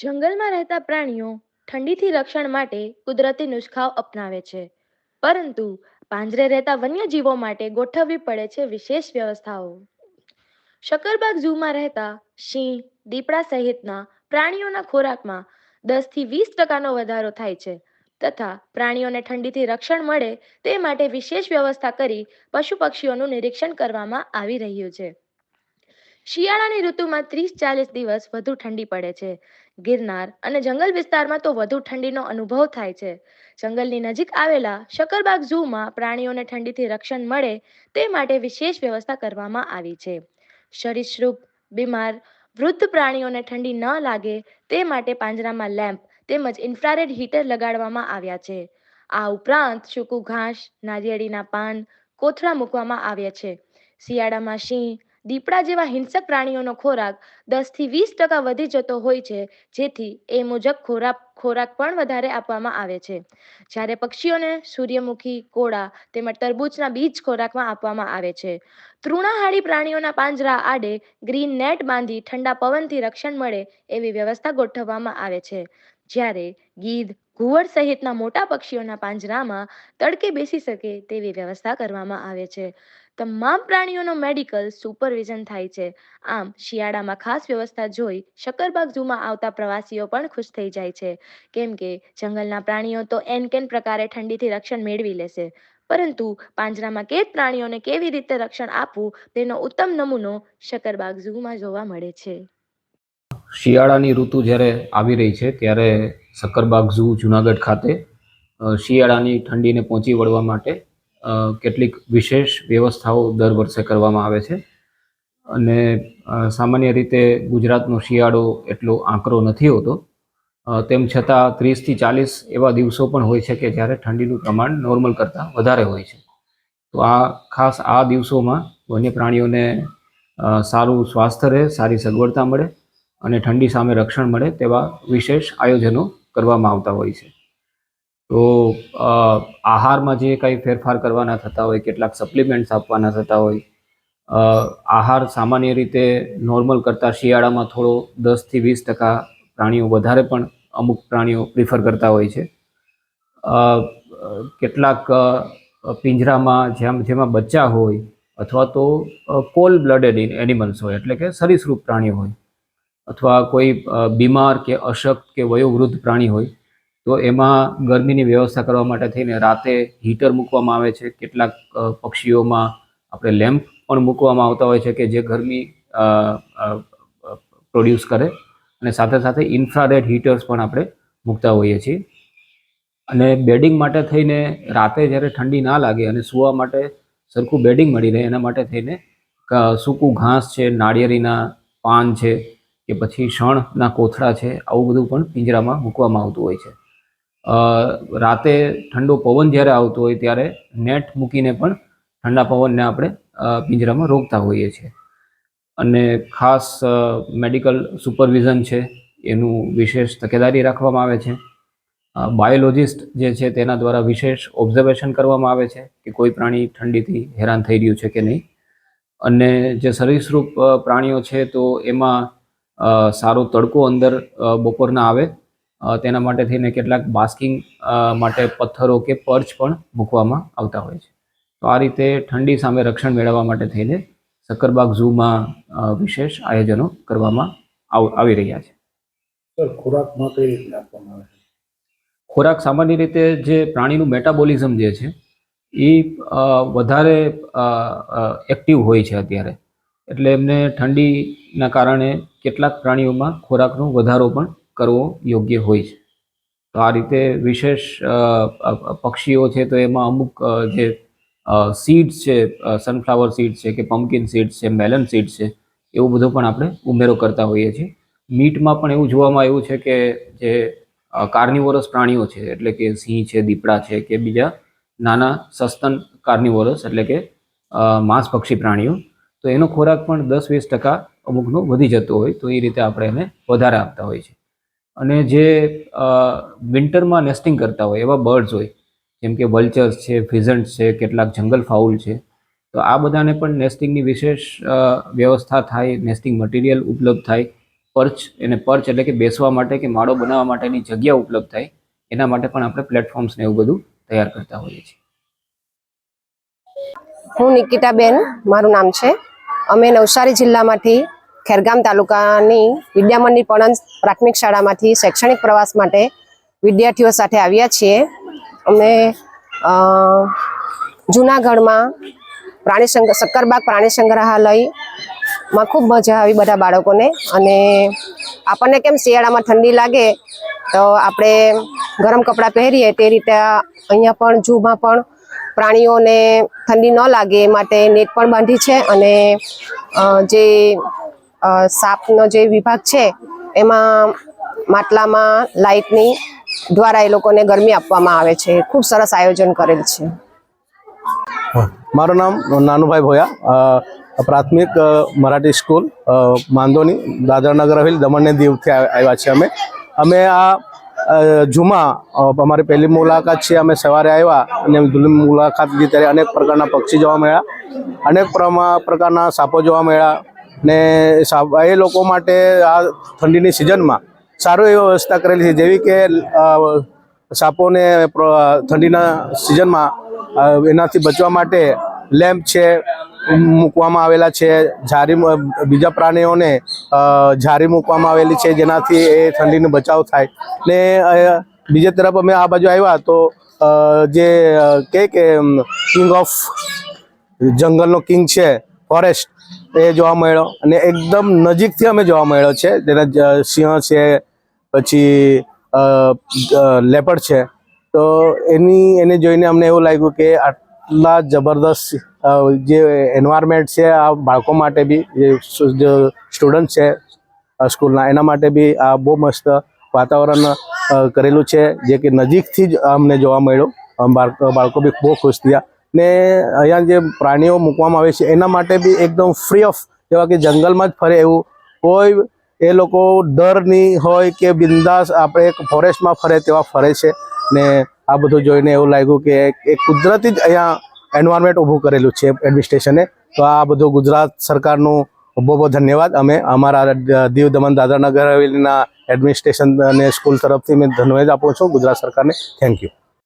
જંગલમાં રહેતા પ્રાણીઓ ઠંડીથી રક્ષણ માટે કુદરતી નુસ્ખાઓ અપનાવે છે, પરંતુ પાંજરે રહેતા વન્યજીવો માટે ગોઠવવી પડે છે વિશેષ વ્યવસ્થાઓ. શકરબાગ ઝૂમાં રહેતા સિંહ, દીપડા સહિતના પ્રાણીઓના ખોરાકમાં 10 થી 20% વધારો થાય છે તથા પ્રાણીઓને ઠંડીથી રક્ષણ મળે તે માટે વિશેષ વ્યવસ્થા કરી પશુ પક્ષીઓનું નિરીક્ષણ કરવામાં આવી રહ્યું છે. શિયાળાની ઋતુમાં 30-40 દિવસ વધુ ઠંડી પડે છે. ગિરનાર અને જંગલ વિસ્તારમાં તો વધુ ઠંડીનો અનુભવ થાય છે. જંગલની નજીક આવેલા શકરબાગ ઝૂમાં પ્રાણીઓને ઠંડીથી રક્ષણ મળે તે માટે વિશેષ વ્યવસ્થા કરવામાં આવી છે. સરીસૃપ, બીમાર, વૃદ્ધ પ્રાણીઓને ઠંડી ન લાગે તે માટે પાંજરામાં લેમ્પ તેમજ ઇન્ફ્રારેડ હીટર લગાડવામાં આવ્યા છે. આ ઉપરાંત સૂકું ઘાસ, નારિયેળીના પાન, કોથળા મૂકવામાં આવ્યા છે. શિયાળામાં સિંહ, દીપડા જેવા હિંસક પ્રાણીઓનો ખોરાક 10 થી 20% વધી જતો હોય છે, જેથી એ મુજબ ખોરાક પણ વધારે આપવામાં આવે છે. જ્યારે પક્ષીઓને સૂર્યમુખી, કોળા તેમજ તરબૂચના બીજ ખોરાકમાં આપવામાં આવે છે. તૃણાહારી પ્રાણીઓના પાંજરા આડે ગ્રીન નેટ બાંધી ઠંડા પવનથી રક્ષણ મળે એવી વ્યવસ્થા ગોઠવવામાં આવે છે. જ્યારે ગીધ, ઘુવડ સહિતના મોટા પક્ષીઓના પાંજરામાં તડકે બેસી શકે તેવી વ્યવસ્થા કરવામાં આવે છે. તમામ પ્રાણીઓનો મેડિકલ સુપરવિઝન થાય છે. આમ શિયાળામાં ખાસ વ્યવસ્થા જોઈ શકરબાગ ઝૂમાં આવતા પ્રવાસીઓ પણ ખુશ થઈ જાય છે, કેમ કે જંગલના પ્રાણીઓ તો એન પ્રકારે ઠંડીથી રક્ષણ મેળવી લેશે, પરંતુ પાંજરામાં કેદ પ્રાણીઓને કેવી રીતે રક્ષણ આપવું તેનો ઉત્તમ નમૂનો શકરબાગ ઝૂમાં જોવા મળે છે. શિયાળાની ઋતુ જ્યારે આવી રહી છે ત્યારે સક્કરબાગ ઝૂ જુનાગઢ ખાતે શિયાળાની ઠંડીને પહોંચી વળવા માટે કેટલીક વિશેષ વ્યવસ્થાઓ દર વર્ષે કરવામાં આવે છે. અને સામાન્ય રીતે ગુજરાતનો શિયાળો એટલો આકરો નથી હોતો, તેમ છતાં 30 થી 40 એવા દિવસો પણ હોય છે કે જ્યારે ઠંડીનું પ્રમાણ નોર્મલ કરતાં વધારે હોય છે. તો ખાસ આ દિવસોમાં વન્ય પ્રાણીઓને સારું સ્વાસ્થ્ય રહે, સારી સગવડતા મળે અને ઠંડી સામે રક્ષણ મળે તેવા વિશેષ આયોજનો કરવામાં આવતા હોય છે. તો આહારમાં જે કંઈ ફેરફાર કરવાના થતા હોય, કેટલાક સપ્લિમેન્ટ્સ આપવાના થતા હોય, આહાર સામાન્ય રીતે નોર્મલ કરતાં શિયાળામાં થોડો 10 થી 20% પ્રાણીઓ વધારે પણ અમુક પ્રાણીઓ પ્રિફર કરતા હોય છે. કેટલાક પિંજરામાં જેમાં બચ્ચા હોય અથવા તો કોલ્ડ બ્લડેડ એનિમલ્સ હોય, એટલે કે સરીસૃપ પ્રાણીઓ હોય, અથવા કોઈ બીમાર કે અશક્ત કે વયોવૃદ્ધ પ્રાણી હોય, તો એમાં ગરમીની વ્યવસ્થા કરવા માટે થઈને રાતે હીટર મૂકવામાં આવે છે. કેટલાક પક્ષીઓમાં આપણે લેમ્પ પણ મૂકવામાં આવતા હોય છે કે જે ગરમી પ્રોડ્યુસ કરે, અને સાથે સાથે ઇન્ફ્રારેડ હીટર્સ પણ આપણે મૂકતા હોઈએ છીએ. અને બેડિંગ માટે થઈને રાતે જ્યારે ઠંડી ના લાગે અને સૂવા માટે સરખું બેડિંગ મળી રહે એના માટે થઈને સૂકું ઘાસ છે, નાળિયેરીના પાન છે કે પછી શણના કોથળા છે, આવું બધું પણ પિંજરામાં મૂકવામાં આવતું હોય છે. રાતે ઠંડો પવન જ્યારે આવતો હોય ત્યારે નેટ મૂકીને પણ ઠંડા પવનને આપણે પિંજરામાં રોકતા હોઈએ છીએ. અને ખાસ મેડિકલ સુપરવિઝન છે એનું વિશેષ તકેદારી રાખવામાં આવે છે. બાયોલોજિસ્ટ જે છે તેના દ્વારા વિશેષ ઓબ્ઝર્વેશન કરવામાં આવે છે કે કોઈ પ્રાણી ઠંડીથી હેરાન થઈ રહ્યું છે કે નહીં. અને જે સરીસૃપ પ્રાણીઓ છે તો એમાં સારો તડકો અંદર બપોરના આવે તેના માટે થઈને કેટલાક બાસ્કિંગ માટે પથ્થરો કે પર્ચ પણ મૂકવામાં આવતા હોય છે. તો આ રીતે ઠંડી સામે રક્ષણ મેળવવા માટે થઈને સક્કરબાગ ઝૂમાં વિશેષ આયોજનો કરવામાં આવી રહ્યા છે. ખોરાકમાં કઈ રીતે આપવામાં આવે છે? ખોરાક સામાન્ય રીતે જે પ્રાણીનું મેટાબોલિઝમ જે છે એ વધારે એક્ટિવ હોય છે અત્યારે, એટલે એમને ઠંડીના કારણે કેટલાક પ્રાણીઓમાં ખોરાકનો વધારો પણ કરવો યોગ્ય હોય છે. તો આ રીતે વિશેષ પક્ષીઓ છે તો એમાં અમુક જે સીડ્સ છે, સનફ્લાવર સીડ્સ છે કે પમ્પકિન સીડ્સ છે, મેલન સીડ્સ છે, એવું બધું પણ આપણે ઉમેરો કરતા હોઈએ છીએ. મીટમાં પણ એવું જોવામાં આવ્યું છે કે જે કાર્નિવોરસ પ્રાણીઓ છે, એટલે કે સિંહ છે, દીપડા છે કે બીજા નાના સસ્તન કાર્નિવોરસ એટલે કે માંસભક્ષી પ્રાણીઓ, તો એનો ખોરાક પણ 10-20% અમુકનો વધી જતો હોય, તો એ રીતે આપણે એને વધારે આપતા હોઈએ છીએ. અને જે વિન્ટરમાં નેસ્ટિંગ કરતા હોય એવા બર્ડ્સ હોય, જેમ કે વલ્ચર્સ છે, ફિઝન્ટ્સ છે, કેટલાક જંગલ ફાઉલ છે, તો આ બધાને પણ નેસ્ટિંગની વિશેષ વ્યવસ્થા થાય, નેસ્ટિંગ મટીરિયલ ઉપલબ્ધ થાય પર્ચ એટલે કે બેસવા માટે કે માળો બનાવવા માટેની જગ્યા ઉપલબ્ધ થાય એના માટે પણ આપણે પ્લેટફોર્મ્સ ને એવું બધું તૈયાર કરતા હોઈએ છીએ. હું નિકિતાબેન મારું નામ છે. અમે નવસારી જિલ્લામાંથી ખેરગામ તાલુકાની વિદ્યામંદિર પણંદ પ્રાથમિક શાળામાંથી શૈક્ષણિક પ્રવાસ માટે વિદ્યાર્થીઓ સાથે આવ્યા છીએ. અમે જૂનાગઢમાં સક્કરબાગ પ્રાણી સંગ્રહાલયમાં ખૂબ મજા આવી બધા બાળકોને. અને આપણને કેમ શિયાળામાં ઠંડી લાગે તો આપણે ગરમ કપડાં પહેરીએ તે રીતે અહીંયા પણ ઝૂમાં પણ પ્રાણીઓને ઠંડી ન લાગે એ માટે નેટ પણ બાંધી છે. અને જે સાપનો જે વિભાગ છે એમાં માટલામાં લાઇટની દ્વારા એ લોકોને ગરમી આપવામાં આવે છે. ખૂબ સરસ આયોજન કરેલ છે. મારું નામ નાનુભાઈ ભોયા, પ્રાથમિક મરાઠી સ્કૂલ માંદોની, દાદરાનગર હવેલી, દમણ ને દીવથી આવ્યા છીએ. અમે આ ઝૂમાં અમારી પહેલી મુલાકાત છે. અમે સવારે આવ્યા અને મુલાકાત લીધી ત્યારે અનેક પ્રકારના પક્ષી જોવા મળ્યા, અનેક પ્રકારના સાપો જોવા મળ્યા. ને એ લોકો માટે આ ઠંડીની સિઝનમાં સારું એવી વ્યવસ્થા કરેલી છે, જેવી કે સાપોને ઠંડીના સિઝનમાં એનાથી બચવા માટે લેમ્પ છે મૂકવામાં આવેલા છે. બીજા પ્રાણીઓને ઝારી મૂકવામાં આવેલી છે, જેનાથી એ ઠંડીનો બચાવ થાય. ને બીજી તરફ અમે આ બાજુ આવ્યા તો જે કે કિંગ ઓફ જંગલનો કિંગ છે ફોરેસ્ટ, એ જોવા મળ્યો. અને એકદમ નજીકથી અમે જોવા મળ્યો છે. જેના સિંહ છે, પછી લેપર્ડ છે. તો એને જોઈને અમને એવું લાગ્યું કે આટલા જબરદસ્ત જે એન્વાયરમેન્ટ છે આ બાળકો માટે બી, જે સ્ટુડન્ટ છે સ્કૂલના, એના માટે બી આ બહુ મસ્ત વાતાવરણ કરેલું છે, જે કે નજીકથી જ અમને જોવા મળ્યું. બાળકો બી બહુ ખુશ થયા. ને અહીંયા જે પ્રાણીઓ મૂકવામાં આવે છે એના માટે બી એકદમ ફ્રી ઓફ, જેવા કે જંગલમાં જ ફરે એવું કોઈ એ લોકો ડર નહીં હોય કે બિંદાસ આપણે એક ફોરેસ્ટમાં ફરે તેવા ફરે છે. ને આ બધું જોઈને એવું લાગ્યું કે એક કુદરતી જ અહીંયા એન્વાયરમેન્ટ ઊભું કરેલું છે એડમિનિસ્ટ્રેશને. તો આ બધું ગુજરાત સરકારનું બહુ બહુ ધન્યવાદ. અમે અમારા દીવ દમણ દાદરા નગર હવેલીના એડમિનિસ્ટ્રેશન અને સ્કૂલ તરફથી મેં ધન્યવાદ આપું છું ગુજરાત સરકારને. Thank you.